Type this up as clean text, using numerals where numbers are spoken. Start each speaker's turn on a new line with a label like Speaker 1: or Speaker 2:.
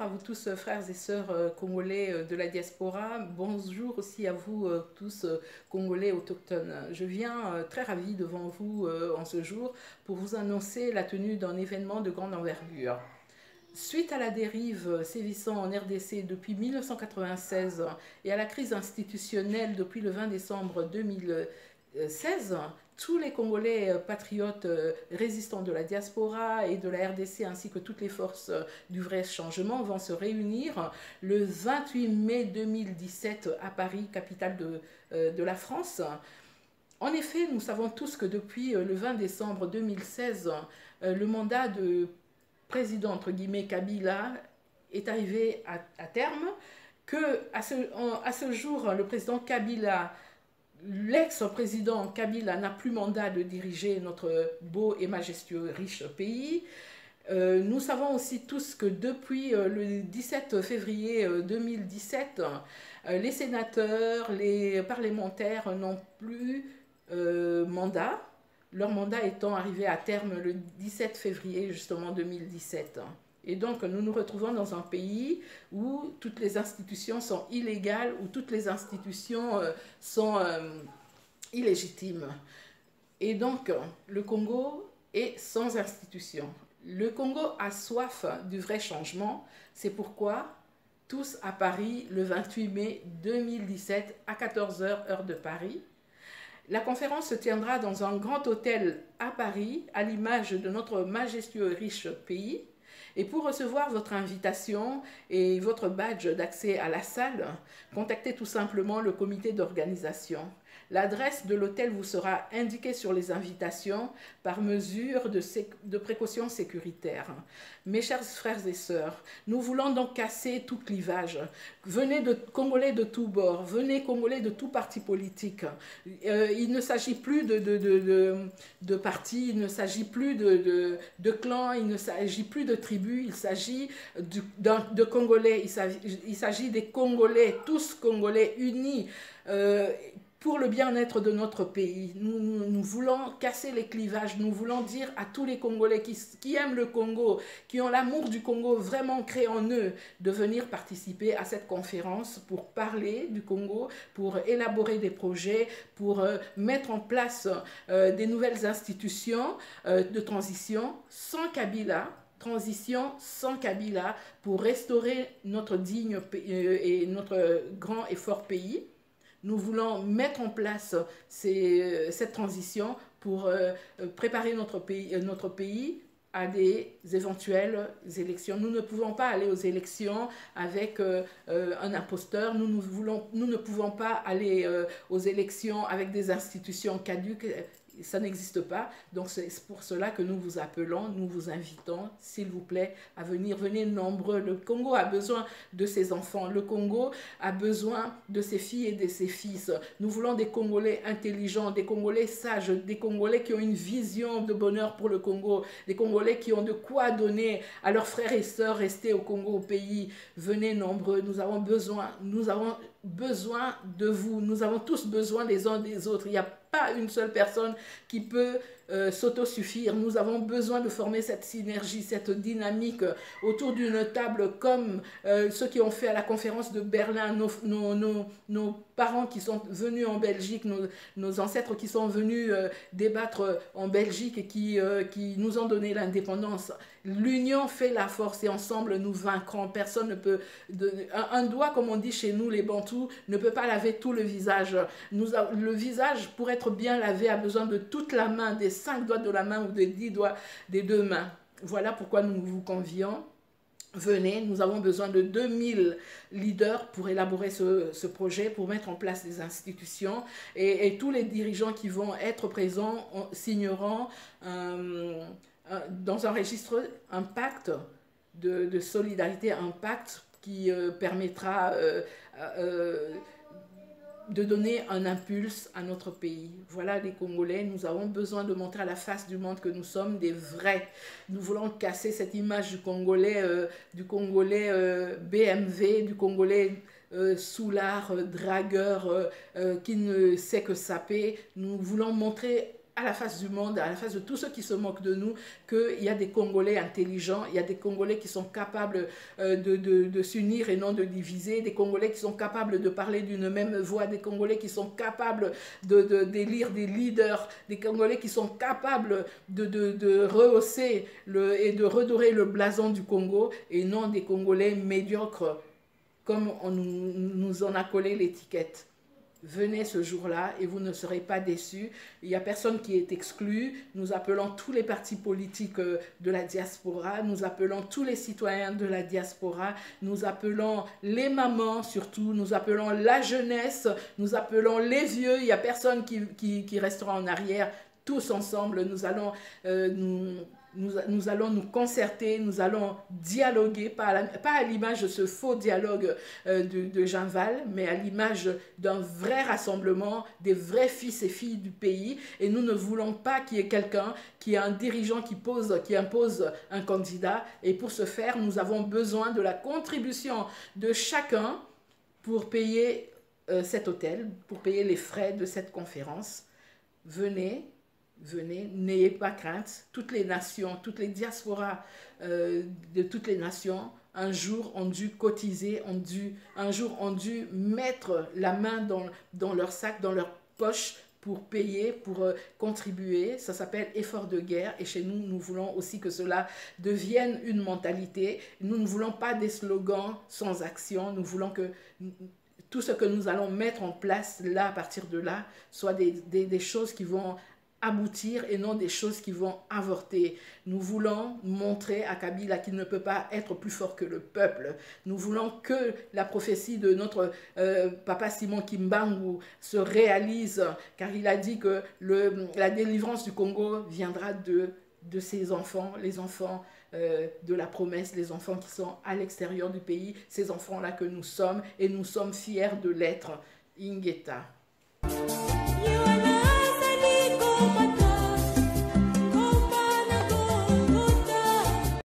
Speaker 1: à vous tous, frères et sœurs congolais de la diaspora. Bonjour aussi à vous tous, congolais autochtones. Je viens très ravi devant vous en ce jour pour vous annoncer la tenue d'un événement de grande envergure. Suite à la dérive sévissant en RDC depuis 1996 et à la crise institutionnelle depuis le 20 décembre 2016, tous les Congolais patriotes résistants de la diaspora et de la RDC ainsi que toutes les forces du vrai changement vont se réunir le 28 mai 2017 à Paris, capitale de la France. En effet, nous savons tous que depuis le 20 décembre 2016, le mandat de président, entre guillemets, Kabila est arrivé à terme, que à ce jour, le président Kabila, l'ex-président Kabila n'a plus mandat de diriger notre beau et majestueux, riche pays. Nous savons aussi tous que depuis le 17 février 2017, les sénateurs, les parlementaires n'ont plus mandat, leur mandat étant arrivé à terme le 17 février justement 2017. Et donc nous nous retrouvons dans un pays où toutes les institutions sont illégales, où toutes les institutions sont illégitimes. Et donc le Congo est sans institution. Le Congo a soif du vrai changement. C'est pourquoi tous à Paris le 28 mai 2017 à 14 h heure de Paris. La conférence se tiendra dans un grand hôtel à Paris, à l'image de notre majestueux riche pays. Et pour recevoir votre invitation et votre badge d'accès à la salle, contactez tout simplement le comité d'organisation. L'adresse de l'hôtel vous sera indiquée sur les invitations par mesure de précaution sécuritaire. Mes chers frères et sœurs, nous voulons donc casser tout clivage. Venez de Congolais de tous bords, venez Congolais de tout parti politique. Il ne s'agit plus de partis, il ne s'agit plus de clans, il ne s'agit plus de tribus, il s'agit de Congolais, il s'agit des Congolais, tous Congolais unis. Pour le bien-être de notre pays. Nous voulons casser les clivages, nous voulons dire à tous les Congolais qui aiment le Congo, qui ont l'amour du Congo vraiment créé en eux, de venir participer à cette conférence pour parler du Congo, pour élaborer des projets, pour mettre en place des nouvelles institutions de transition sans Kabila, transition sans Kabila, pour restaurer notre digne et notre grand et fort pays. Nous voulons mettre en place cette transition pour préparer notre pays à des éventuelles élections. Nous ne pouvons pas aller aux élections avec un imposteur. Nous ne pouvons pas aller aux élections avec des institutions caduques. Ça n'existe pas. Donc c'est pour cela que nous vous appelons, nous vous invitons, s'il vous plaît, à venir. Venez nombreux. Le Congo a besoin de ses enfants. Le Congo a besoin de ses filles et de ses fils. Nous voulons des Congolais intelligents, des Congolais sages, des Congolais qui ont une vision de bonheur pour le Congo, des Congolais qui ont de quoi donner à leurs frères et sœurs restés au Congo, au pays. Venez nombreux. Nous avons besoin de vous. Nous avons tous besoin les uns des autres. Il n'y a pas une seule personne qui peut s'autosuffire. Nous avons besoin de former cette synergie, cette dynamique autour d'une table comme ceux qui ont fait à la conférence de Berlin, nos parents qui sont venus en Belgique, nos ancêtres qui sont venus débattre en Belgique et qui nous ont donné l'indépendance. L'union fait la force et ensemble nous vaincrons. Personne ne peut... Un doigt, comme on dit chez nous les Bantous, ne peut pas laver tout le visage. Le visage, pour être bien lavé, a besoin de toute la main, des 5 doigts de la main ou des 10 doigts des 2 mains. Voilà pourquoi nous vous convions. Venez, nous avons besoin de 2000 leaders pour élaborer ce projet, pour mettre en place des institutions. Et tous les dirigeants qui vont être présents signeront dans un registre un pacte de solidarité, un pacte qui permettra de donner un impulse à notre pays. Voilà les Congolais, nous avons besoin de montrer à la face du monde que nous sommes des vrais. Nous voulons casser cette image du Congolais BMW, du Congolais soulard, dragueur, qui ne sait que saper. Nous voulons montrer à la face du monde, à la face de tous ceux qui se moquent de nous, qu'il y a des Congolais intelligents, il y a des Congolais qui sont capables de s'unir et non de diviser, des Congolais qui sont capables de parler d'une même voix, des Congolais qui sont capables d'élire des leaders, des Congolais qui sont capables de rehausser et de redorer le blason du Congo, et non des Congolais médiocres, comme on nous en a collé l'étiquette. Venez ce jour-là et vous ne serez pas déçus. Il n'y a personne qui est exclu. Nous appelons tous les partis politiques de la diaspora, nous appelons tous les citoyens de la diaspora, nous appelons les mamans surtout, nous appelons la jeunesse, nous appelons les vieux. Il n'y a personne qui restera en arrière. Tous ensemble, nous allons nous allons nous concerter, nous allons dialoguer, pas à l'image de ce faux dialogue de Jean Val, mais à l'image d'un vrai rassemblement, des vrais fils et filles du pays. Et nous ne voulons pas qu'il y ait quelqu'un, qui est un dirigeant qui impose un candidat. Et pour ce faire, nous avons besoin de la contribution de chacun pour payer cet hôtel, pour payer les frais de cette conférence. Venez, n'ayez pas crainte. Toutes les nations, toutes les diasporas de toutes les nations, un jour ont dû cotiser, un jour ont dû mettre la main dans leur sac, dans leur poche pour payer, pour contribuer. Ça s'appelle effort de guerre et chez nous, nous voulons aussi que cela devienne une mentalité. Nous ne voulons pas des slogans sans action, nous voulons que tout ce que nous allons mettre en place là, à partir de là, soit des choses qui vont aboutir et non des choses qui vont avorter. Nous voulons montrer à Kabila qu'il ne peut pas être plus fort que le peuple. Nous voulons que la prophétie de notre papa Simon Kimbangu se réalise, car il a dit que la délivrance du Congo viendra de ses enfants, les enfants de la promesse, les enfants qui sont à l'extérieur du pays, ces enfants-là que nous sommes, et nous sommes fiers de l'être. Ingeta.